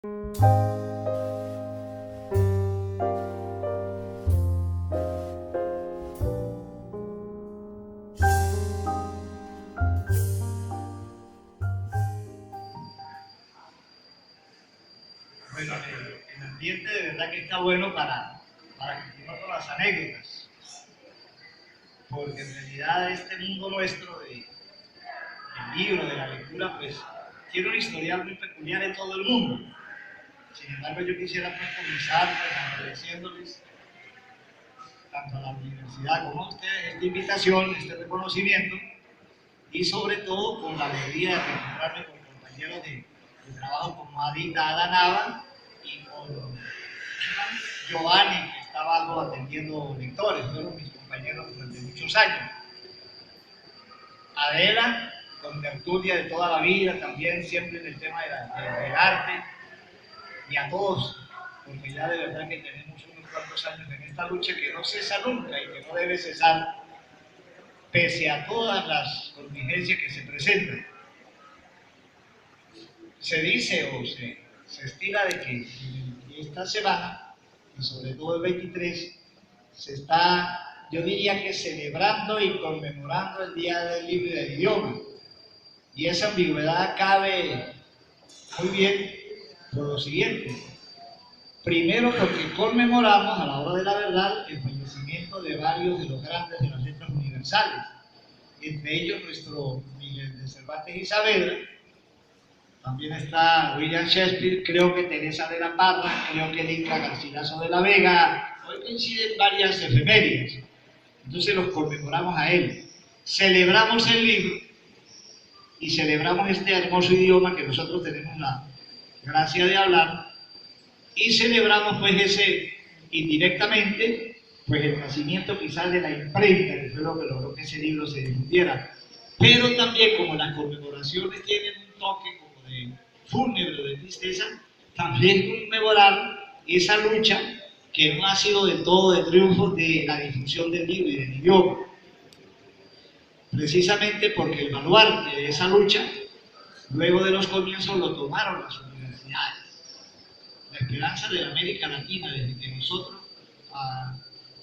Bueno, el ambiente de verdad que está bueno para continuar con las anécdotas, porque en realidad este mundo nuestro del libro, de la lectura, pues tiene un historial muy peculiar en todo el mundo. Sin embargo, yo quisiera pues comenzar pues, agradeciéndoles tanto a la universidad como a ustedes esta invitación, este reconocimiento y sobre todo con la alegría de reencontrarme con compañeros de trabajo como Ada Nava y con Giovanni, que estaba atendiendo lectores, fueron mis compañeros durante muchos años. Adela, con tertulia de toda la vida, también siempre en el tema del arte, y a todos, porque ya de verdad que tenemos unos cuantos años en esta lucha que no cesa nunca y que no debe cesar, pese a todas las contingencias que se presentan. Se dice o se estila de que esta semana, y sobre todo el 23, se está, yo diría que celebrando y conmemorando el Día del Libro y del Idioma. Y esa ambigüedad cabe muy bien por lo siguiente. Primero, porque conmemoramos a la hora de la verdad el fallecimiento de varios de los grandes de las letras universales, entre ellos nuestro Miguel de Cervantes y Saavedra. También está William Shakespeare, creo que Teresa de la Parra, creo que Inca Garcilaso de la Vega. Hoy coinciden varias efemérides, entonces los conmemoramos a él. Celebramos el libro y celebramos este hermoso idioma que nosotros tenemos la gracia de hablar, y celebramos pues indirectamente, pues el nacimiento quizás de la imprenta, que fue lo que logró que ese libro se difundiera. Pero también, como las conmemoraciones tienen un toque como de fúnebre, de tristeza, también conmemorar esa lucha que no ha sido del todo de triunfo de la difusión del libro y del idioma. Precisamente porque el baluarte de esa lucha, luego de los comienzos, lo tomaron las universidades. La esperanza de la América Latina, desde que nosotros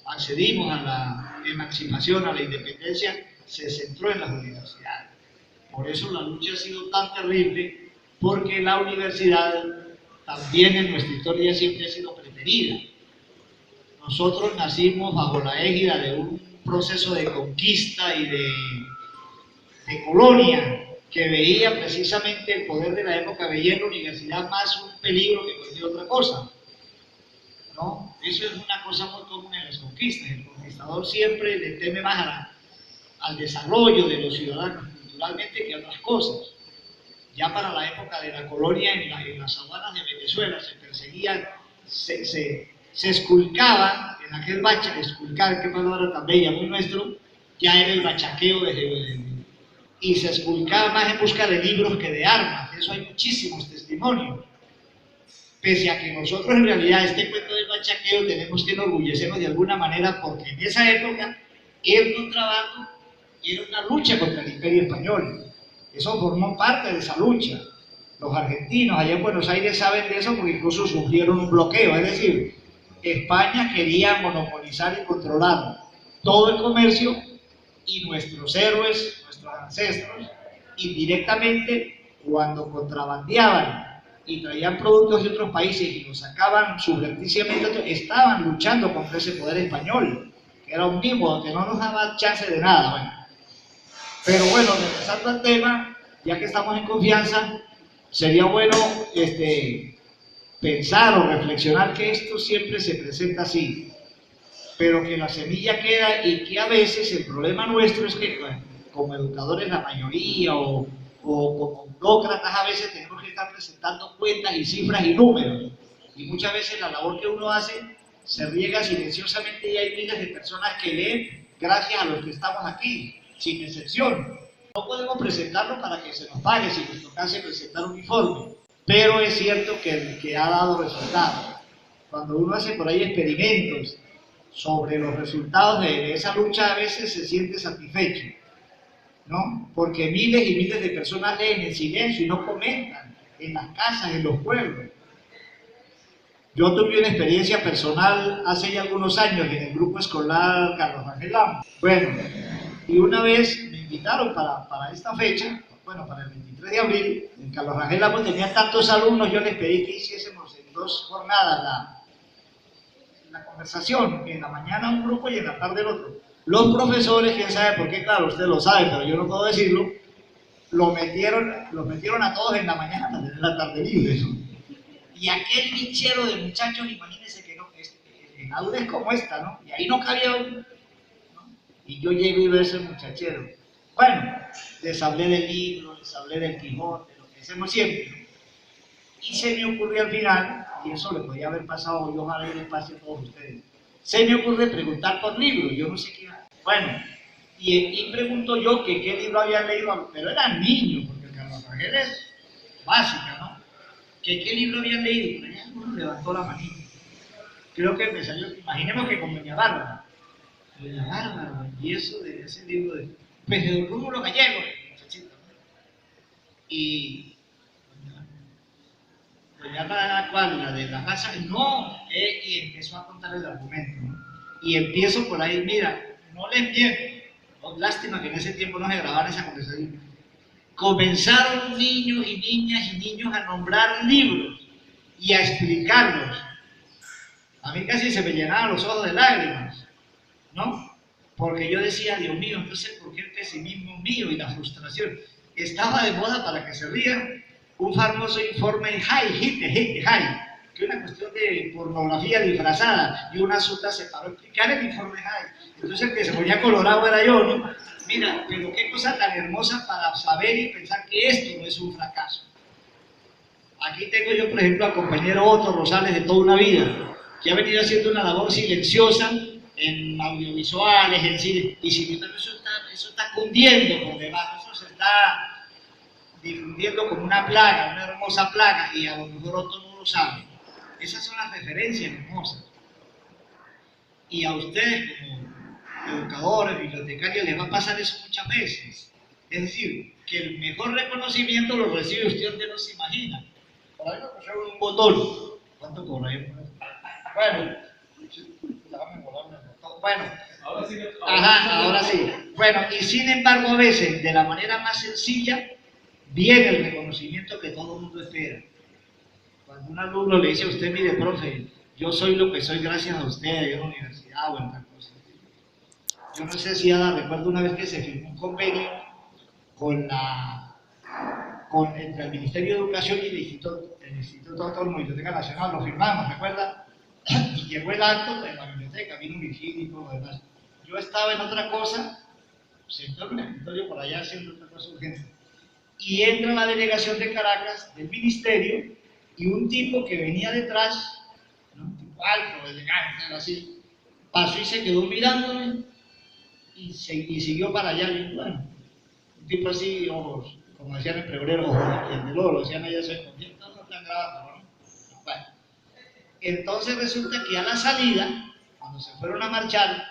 accedimos a la emancipación, a la independencia, se centró en las universidades. Por eso la lucha ha sido tan terrible, porque la universidad también en nuestra historia siempre ha sido preferida. Nosotros nacimos bajo la égida de un proceso de conquista y de colonia que veía precisamente el poder de la época, veía en la universidad más un peligro que cualquier otra cosa, ¿no? Eso es una cosa muy común en las conquistas. El conquistador siempre le teme más al desarrollo de los ciudadanos culturalmente que a otras cosas. Ya para la época de la colonia, en las sabanas de Venezuela se perseguían, se esculcaban en aquel bacha, esculcar, qué palabra tan bella, muy nuestro, ya era el bachaqueo y se esculcaba más en busca de libros que de armas. De eso hay muchísimos testimonios. Pese a que nosotros en realidad este cuento del bachaqueo tenemos que enorgullecernos de alguna manera, porque en esa época el contrabando era una lucha contra el Imperio Español. Eso formó parte de esa lucha. Los argentinos allá en Buenos Aires saben de eso porque incluso sufrieron un bloqueo, es decir, España quería monopolizar y controlar todo el comercio, y nuestros héroes, nuestros ancestros, indirectamente, cuando contrabandeaban y traían productos de otros países y los sacaban subrepticiamente, estaban luchando contra ese poder español, que era omnímodo, que no nos daba chance de nada. Bueno. Pero bueno, regresando al tema, ya que estamos en confianza, sería bueno pensar o reflexionar que esto siempre se presenta así, pero que la semilla queda, y que a veces el problema nuestro es que como educadores la mayoría o como burócratas a veces tenemos que estar presentando cuentas y cifras y números, y muchas veces la labor que uno hace se riega silenciosamente y hay miles de personas que leen gracias a los que estamos aquí, sin excepción. No podemos presentarlo para que se nos pague si nos tocase presentar un informe, pero es cierto que ha dado resultados. Cuando uno hace por ahí experimentos sobre los resultados de esa lucha, a veces se siente satisfecho, ¿no? Porque miles y miles de personas leen en silencio y no comentan en las casas, en los pueblos. Yo tuve una experiencia personal hace ya algunos años en el grupo escolar Carlos Ángel Lamos. Bueno, y una vez me invitaron para esta fecha, bueno, para el 23 de abril, en Carlos Ángel Lamos tenía tantos alumnos, yo les pedí que hiciésemos en 2 jornadas la conversación, en la mañana un grupo y en la tarde el otro. Los profesores, quién sabe por qué, claro, usted lo sabe, pero yo no puedo decirlo, los metieron a todos en la mañana para tener la tarde libre, ¿no? Y aquel linchero de muchachos, imagínense que no, en aula es como esta, ¿no? Y ahí no cabía uno, ¿no? Y yo llego y veo ese muchachero. Bueno, les hablé del libro, les hablé del Quijote, lo que hacemos siempre, ¿no? Y se me ocurrió al final, y eso le podía haber pasado, y ojalá y les pase a todos ustedes, se me ocurre preguntar por libro, yo no sé qué era. Bueno, y pregunto yo que qué libro había leído, pero eran niños, porque el Carlos Ángel es básica, ¿no? Que qué libro habían leído, pero ya uno levantó la manita. Creo que me salió, imaginemos que con Doña Bárbara, y eso de ese libro de, pues de Don Rómulo Gallego, muchachito, ¿no? Y Doña Bárbara, ¿cuál? La de la casa, no, y empezó a contar el argumento, ¿no? Y empiezo por ahí, mira, no le entiendo, oh, lástima que en ese tiempo no se grabara esa conversación. Comenzaron niños y niños a nombrar libros y a explicarlos. A mí casi se me llenaban los ojos de lágrimas, ¿no? Porque yo decía, Dios mío, entonces, ¿por qué el pesimismo mío y la frustración? Estaba de moda, para que se rían, un famoso informe Hite, que una cuestión de pornografía disfrazada, y una asunta se paró a explicar el informe Hite. Entonces el que se ponía colorado era yo, ¿no? Mira, pero qué cosa tan hermosa para saber y pensar que esto no es un fracaso. Aquí tengo yo, por ejemplo, al compañero Otto Rosales de toda una vida, que ha venido haciendo una labor silenciosa en audiovisuales, en cine, y sin embargo eso está cundiendo por debajo, eso se está difundiendo como una plaga, una hermosa plaga, y a lo mejor Otto no lo sabe. Esas son las referencias hermosas. Y a ustedes como educadores, bibliotecarios, les va a pasar eso muchas veces. Es decir, que el mejor reconocimiento lo recibe usted donde no se imagina. Por ahí me pusieron un botón. ¿Cuánto cobra ahí? Bueno, déjame volarme el botón. Bueno, ahora sí. Ajá, ahora sí. Bueno, y sin embargo, a veces, de la manera más sencilla, viene el reconocimiento que todo el mundo espera. Cuando un alumno le dice a usted, mire, profe, yo soy lo que soy gracias a usted en la universidad o en tal cosa. Yo no sé si Ada recuerdo una vez que se firmó un convenio entre el Ministerio de Educación y el Instituto Autónomo de Biblioteca Nacional, lo firmamos, ¿recuerda? Y llegó el acto de la biblioteca, vino un virgilio y todo lo demás. Yo estaba en otra cosa, sentado en el escritorio por allá haciendo otra cosa urgente. Y entra la delegación de Caracas, del Ministerio, y un tipo que venía detrás, ¿no? Un tipo alto, elegante, así, pasó y se quedó mirándome y siguió para allá. Y bueno, un tipo así, ojos, como decían el pregonero, ojos de oro, decían allá, se escondiendo, no tan grabado, ¿no? Bueno, entonces resulta que a la salida, cuando se fueron a marchar,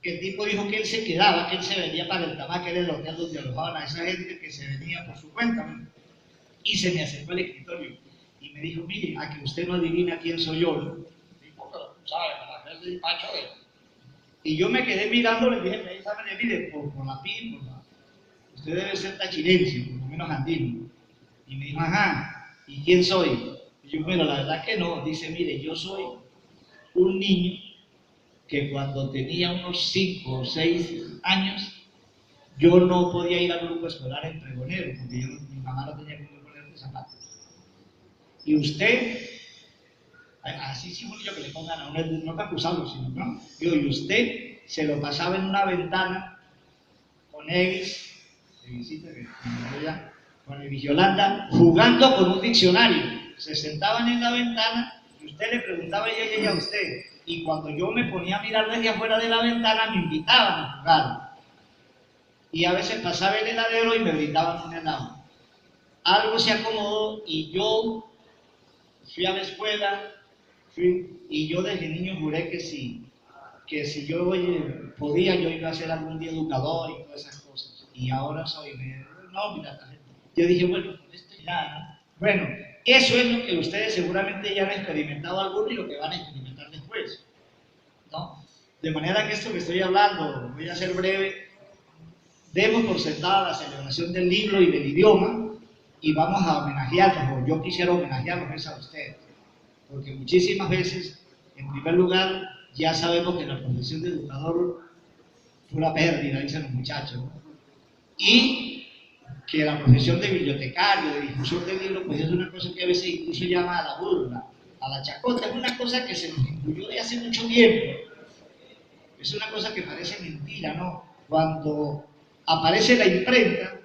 el tipo dijo que él se quedaba, que él se venía para el Tabaco, que era el hotel donde alojaban a esa gente que se venía por su cuenta, ¿no? Y se me acercó al escritorio y me dijo, mire, a que usted no adivina quién soy yo, ¿no? Dijo, pero tú sabes, para hacer el pacho de... Y yo me quedé mirando, le dije, mire, por la PIB, usted debe ser tachirense, por lo menos andino. Y me dijo, ajá, ¿y quién soy? Y yo, bueno, la verdad que no. Dice, mire, yo soy un niño que cuando tenía unos 5 o 6 años, yo no podía ir al grupo escolar en pregonero, porque mi mamá no tenía que ponerme zapatos. Y usted, así sí yo que le pongan a uno, no para acusarlo, sino, ¿no? Digo, y usted se lo pasaba en una ventana con Eggs, con el Yolanda, jugando con un diccionario. Se sentaban en la ventana y usted le preguntaba y ella a usted. Y cuando yo me ponía a mirar desde afuera de la ventana, me invitaban a jugar. Y a veces pasaba el heladero y me brindaban un helado. Algo se acomodó y yo fui a la escuela y yo desde niño juré que si yo podía, yo iba a ser algún día educador y todas esas cosas. Y ahora soy, no, mira, yo dije, bueno, con esto ya, ¿no? Bueno, Eso es lo que ustedes seguramente ya han experimentado algunos y lo que van a experimentar después, ¿no? De manera que esto que estoy hablando, voy a ser breve, demos por sentada la celebración del libro y del idioma y vamos a homenajearnos, o yo quisiera homenajearlos a ustedes, porque muchísimas veces, en primer lugar, ya sabemos que la profesión de educador fue una pérdida, dicen los muchachos, ¿no? Y que la profesión de bibliotecario, de difusor del libro, pues es una cosa que a veces incluso llama a la burla, a la chacota, es una cosa que se nos incluyó de hace mucho tiempo, es una cosa que parece mentira, ¿no? Cuando aparece la imprenta,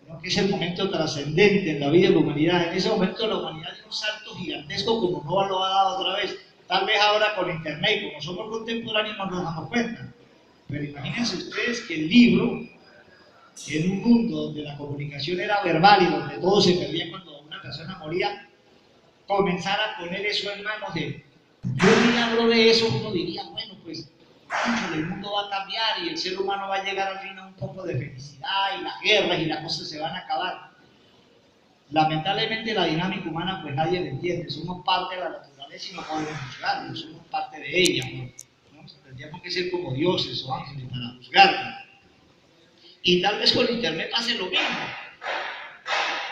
¿no?, que es el momento trascendente en la vida de la humanidad, en ese momento la humanidad dio un salto gigantesco como no lo ha dado otra vez, tal vez ahora con internet, como somos contemporáneos no nos damos cuenta, pero imagínense ustedes que el libro, en un mundo donde la comunicación era verbal y donde todo se perdía cuando una persona moría, comenzar a poner eso en manos de... Yo ni hablo de eso, uno diría, bueno, pues el mundo va a cambiar y el ser humano va a llegar al fin a un poco de felicidad y las guerras y las cosas se van a acabar. Lamentablemente la dinámica humana pues nadie la entiende, somos parte de la naturaleza y no podemos juzgarla, somos parte de ella, ¿no? Tendríamos que ser como dioses o ángeles para juzgarla. Y tal vez con internet pase lo mismo.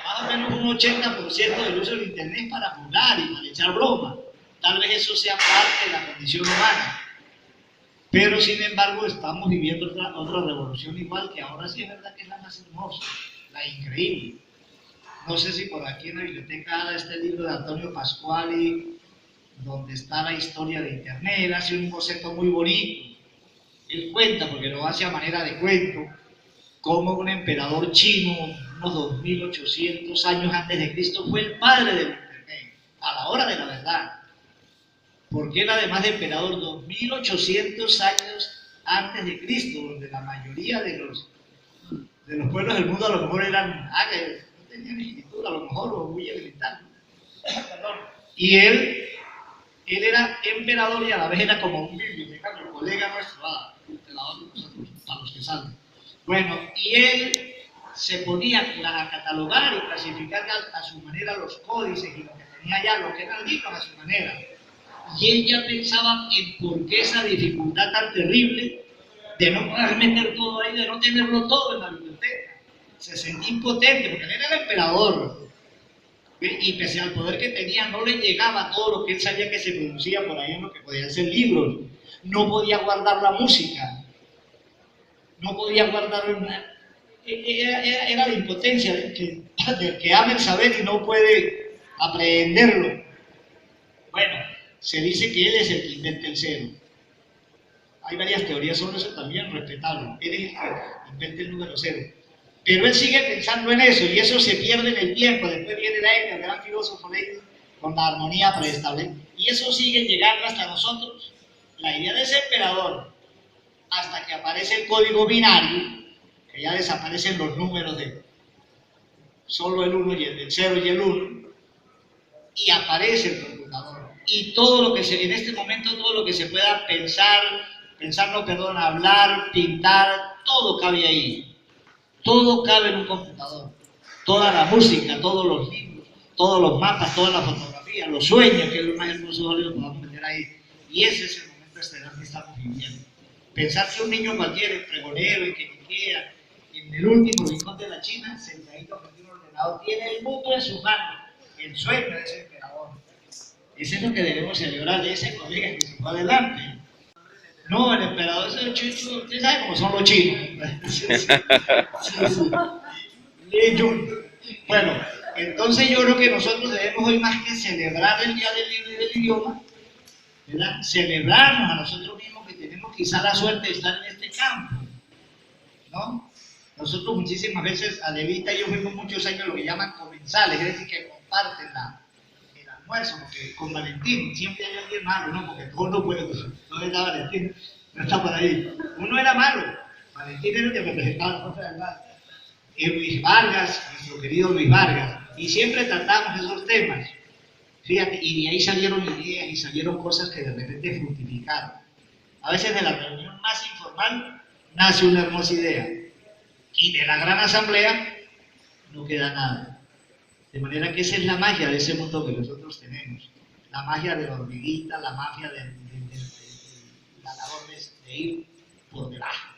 Más o menos un 80% del uso del internet es para jugar y para echar broma. Tal vez eso sea parte de la condición humana. Pero sin embargo estamos viviendo otra revolución igual, que ahora sí es verdad que es la más hermosa, la increíble. No sé si por aquí en la biblioteca está el libro de Antonio Pasquali, donde está la historia de internet. Él hace un boceto muy bonito. Él cuenta, porque lo hace a manera de cuento, cómo un emperador chino, unos 2800 años antes de Cristo, fue el padre del internet, a la hora de la verdad. Porque él, además de emperador, 2800 años antes de Cristo, donde la mayoría de los pueblos del mundo a lo mejor eran ágiles, no tenían escritura, a lo mejor, o muy elemental. Y él era emperador y a la vez era como un bibliotecario, colega nuestro, emperador de nosotros, a los que salgan. Bueno, y él se ponía a catalogar y clasificar a su manera los códices y lo que tenía ya, lo que eran libros a su manera. Y él ya pensaba en por qué esa dificultad tan terrible de no poder meter todo ahí, de no tenerlo todo en la biblioteca. Se sentía impotente, porque él era el emperador. Y pese al poder que tenía, no le llegaba todo lo que él sabía que se producía por ahí en lo que podían ser libros. No podía guardar la música. No podía guardar una... Era la impotencia del que ama el saber y no puede aprenderlo. Bueno, se dice que él es el que inventa el cero. Hay varias teorías sobre eso también, respetable. Él es el que inventa el número cero. Pero él sigue pensando en eso y eso se pierde en el tiempo. Después viene Leibniz, el gran filósofo Leibniz, con la armonía preestablecida. Y eso sigue llegando hasta nosotros. La idea de ese emperador, hasta que aparece el código binario, que ya desaparecen los números de solo el 1 y el 0 y el 1, y aparece el computador. Y todo lo que en este momento, todo lo que se pueda pensar, hablar, pintar, todo cabe ahí. Todo cabe en un computador. Toda la música, todos los libros, todos los mapas, todas las fotografías, los sueños, que es lo más hermoso, lo podemos meter ahí. Y ese es el momento estelar que estamos viviendo. Pensar que un niño cualquier, pregonero, en que queda en el último rincón de la China, sentadito frente a un ordenador, tiene el mundo en sus manos, el sueño de ese emperador. Ese es lo que debemos celebrar de ese colega que se fue adelante. No, el emperador es el chino, usted sabe cómo son los chinos. Bueno, entonces yo creo que nosotros debemos hoy más que celebrar el Día del Libro y del Idioma, ¿verdad? Celebrarnos a nosotros mismos que tenemos quizá la suerte de estar en este campo, ¿no? Nosotros muchísimas veces, Adelita y yo fuimos muchos años lo que llaman comensales, es decir, que comparten el almuerzo, porque con Valentín siempre hay alguien malo, ¿no? Porque todo no puede, ¿dónde está Valentín? No está por ahí. Uno era malo, Valentín era el que representaba la cosa de verdad. Y Luis Vargas, nuestro querido Luis Vargas, y siempre tratamos esos temas. Fíjate, y de ahí salieron ideas y salieron cosas que de repente fructificaron. A veces de la reunión más informal nace una hermosa idea, y de la gran asamblea no queda nada. De manera que esa es la magia de ese mundo que nosotros tenemos. La magia de la hormiguita, la magia de la labor de ir por debajo,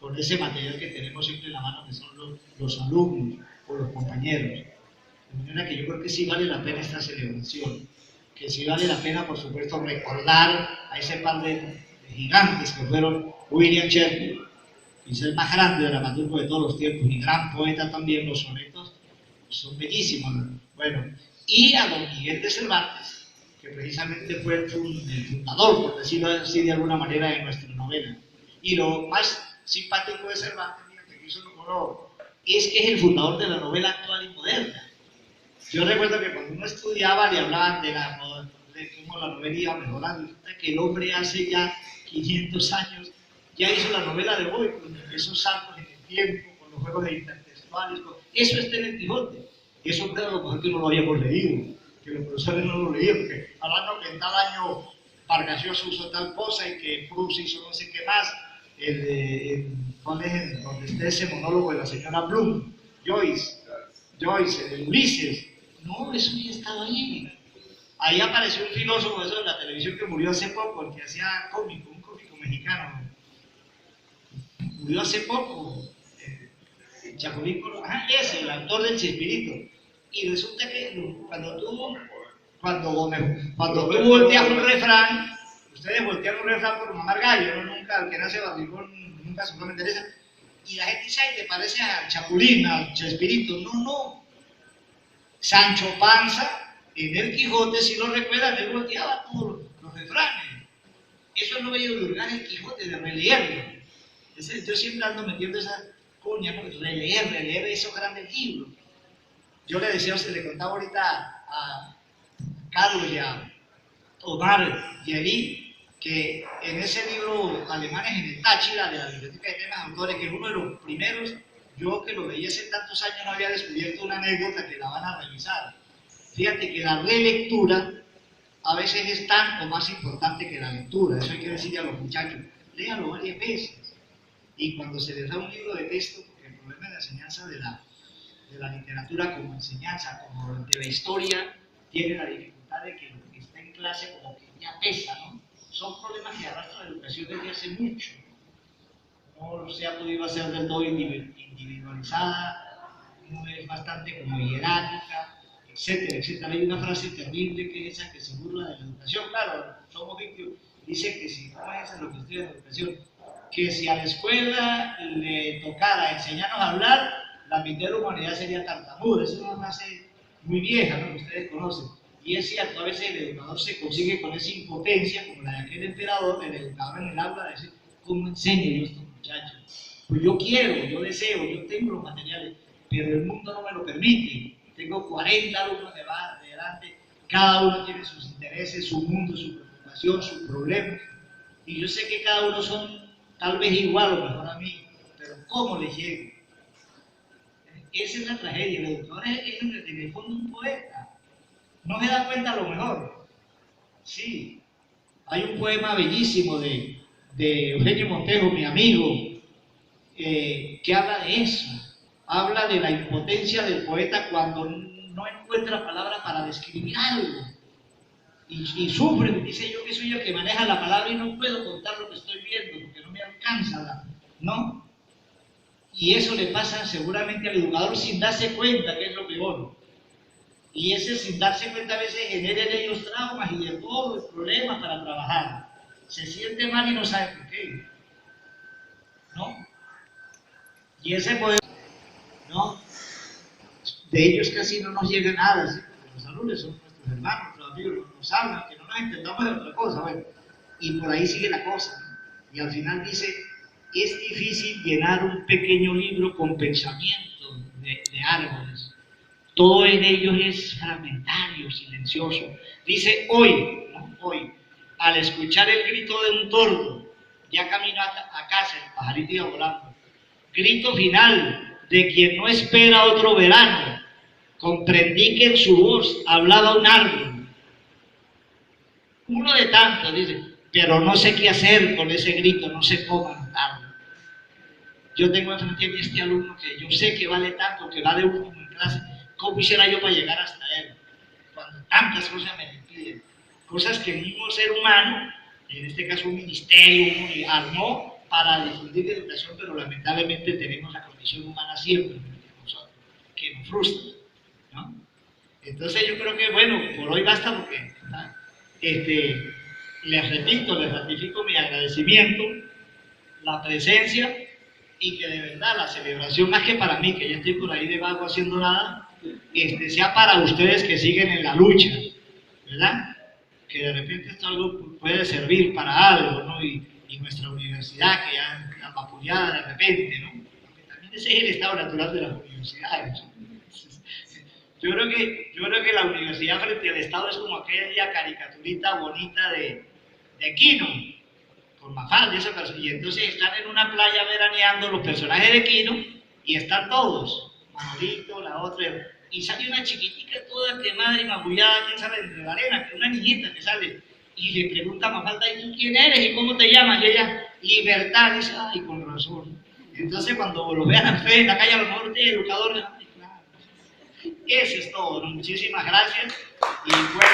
con ese material que tenemos siempre en la mano, que son los alumnos o los compañeros. De manera que yo creo que sí vale la pena esta celebración, que sí vale la pena, por supuesto, recordar a ese par de gigantes que fueron William Shakespeare, es el más grande dramaturgo de todos los tiempos y gran poeta también. Los sonetos son bellísimos. Bueno, y a don Miguel de Cervantes, que precisamente fue el fundador, por decirlo así de alguna manera, de nuestra novela. Y lo más simpático de Cervantes, fíjate que eso no, es que es el fundador de la novela actual y moderna. Yo recuerdo que cuando uno estudiaba le hablaban de cómo la novela iba mejorando, que el hombre hace ya 500 años ya hizo la novela de hoy, con esos saltos en el tiempo, con los juegos intertextuales, eso está en el Quijote. Y eso creo a lo mejor que no lo habíamos leído, que los profesores no lo leían, porque hablando que en tal año Vargas Llosa usó tal cosa y que Proust hizo no sé qué más, ¿cuál es donde está ese monólogo de la señora Bloom? Joyce, el Ulises. No, eso ya estaba ahí. Ahí apareció un filósofo eso de la televisión que murió hace poco, el que hacía cómico, un cómico mexicano. Murió hace poco, Chapulín Colorado, ese, el autor del Chespirito. Y resulta que cuando tú volteas un refrán, ustedes voltean un refrán por mamar gallo, ¿no? Nunca, el que nace barrigón, nunca se me interesa. Y la gente dice, ay, te parece al Chapulín, al Chespirito. No, no. Sancho Panza, en el Quijote, si lo recuerdan, él volteaba todos los refranes. Eso no veía de hurgar el Quijote, de releerlo. Yo siempre ando metiendo esa coña, ¿no? Releer esos grandes libros. Yo le decía, se le contaba ahorita a Carlos y a Omar y a Eli, que en ese libro Alemanes en el Táchira, de la Biblioteca de Temas Autores, que es uno de los primeros, yo que lo veía hace tantos años no había descubierto una anécdota que la van a revisar. Fíjate que la relectura a veces es tan o más importante que la lectura. Eso hay que decirle a los muchachos, léanlo varias veces. Y cuando se les da un libro de texto, porque el problema de la enseñanza de la literatura como enseñanza, como de la historia, tiene la dificultad de que lo que está en clase como que ya pesa, ¿no? Son problemas que arrastra la educación desde hace mucho. No se ha podido hacer del todo individualizada, no es bastante como hierárquica, etcétera, etcétera. Hay una frase terrible que es esa que se burla de la educación. Claro, somos víctimas. Dice que si, ¿cómo es eso lo que estudia la educación? Que si a la escuela le tocara enseñarnos a hablar, la mitad de la humanidad sería tartamuda. Esa es una frase muy vieja, ¿no? Que ustedes conocen. Y es cierto, a veces el educador se consigue con esa impotencia, como la de aquel emperador, el educador en el aula, de decir, ¿cómo enseño yo a estos muchachos? Pues yo quiero, yo deseo, yo tengo los materiales, pero el mundo no me lo permite. Tengo 40 alumnos delante, cada uno tiene sus intereses, su mundo, su preocupación, sus problemas. Y yo sé que cada uno son tal vez igual o mejor a mí, pero ¿cómo les llego? Esa es la tragedia. El educador es en el fondo un poeta. No se da cuenta a lo mejor. Sí, hay un poema bellísimo de Eugenio Montejo, mi amigo, que habla de eso. Habla de la impotencia del poeta cuando no encuentra palabras para describir algo. Y sufre, dice yo que soy el que maneja la palabra y no puedo contar lo que estoy viendo porque no me alcanza, ¿no? Y eso le pasa seguramente al educador sin darse cuenta, que es lo peor. Y ese sin darse cuenta a veces genera en ellos traumas y de todo el problema para trabajar. Se siente mal y no sabe por qué, ¿no? Y ese poder, ¿no? De ellos casi no nos llega nada, ¿sí? Porque los alumnos son nuestros hermanos, nuestros amigos, nos hablan, que no nos entendamos de otra cosa, bueno. Y por ahí sigue la cosa, ¿no? Y al final dice, es difícil llenar un pequeño libro con pensamientos de árboles. Todo en ellos es fragmentario, silencioso. Dice hoy, ¿no? Hoy, al escuchar el grito de un tordo, ya camino a casa, el pajarito iba volando. Grito final de quien no espera otro verano. Comprendí que en su voz hablaba un árbol. Uno de tantos, dice, pero no sé qué hacer con ese grito, no sé cómo anotarlo. Yo tengo enfrente a mí este alumno que yo sé que vale tanto, que va de último en clase, ¿cómo hiciera yo para llegar hasta él? Cuando tantas cosas me lo impiden. Cosas que el mismo ser humano, en este caso un ministerio, armó para difundir educación, pero lamentablemente tenemos la condición humana siempre nosotros, que nos frustra, ¿no? Entonces yo creo que, bueno, por hoy basta porque les repito, les ratifico mi agradecimiento, la presencia y que de verdad la celebración, más que para mí, que ya estoy por ahí de vago haciendo nada, sea para ustedes que siguen en la lucha, ¿verdad? Que de repente esto algo puede servir para algo, ¿no? Y nuestra universidad, que ya está vapuleada de repente, ¿no? Porque también ese es el estado natural de las universidades. Yo creo que la universidad frente al Estado es como aquella caricaturita bonita de Quino, con Mafalda y esa persona. Y entonces están en una playa veraneando los personajes de Quino y están todos, Manolito, la otra, y sale una chiquitica toda quemada y magullada, ¿quién sabe? De la arena, que una niñita que sale, y le pregunta a Mafalda, ¿y tú quién eres? ¿Y cómo te llamas? Y ella, Libertad, dice, ay, con razón. Entonces cuando lo vean a ustedes en la calle, a lo mejor ustedes, educadores, ay, claro. Eso es todo, ¿no? Muchísimas gracias y bueno,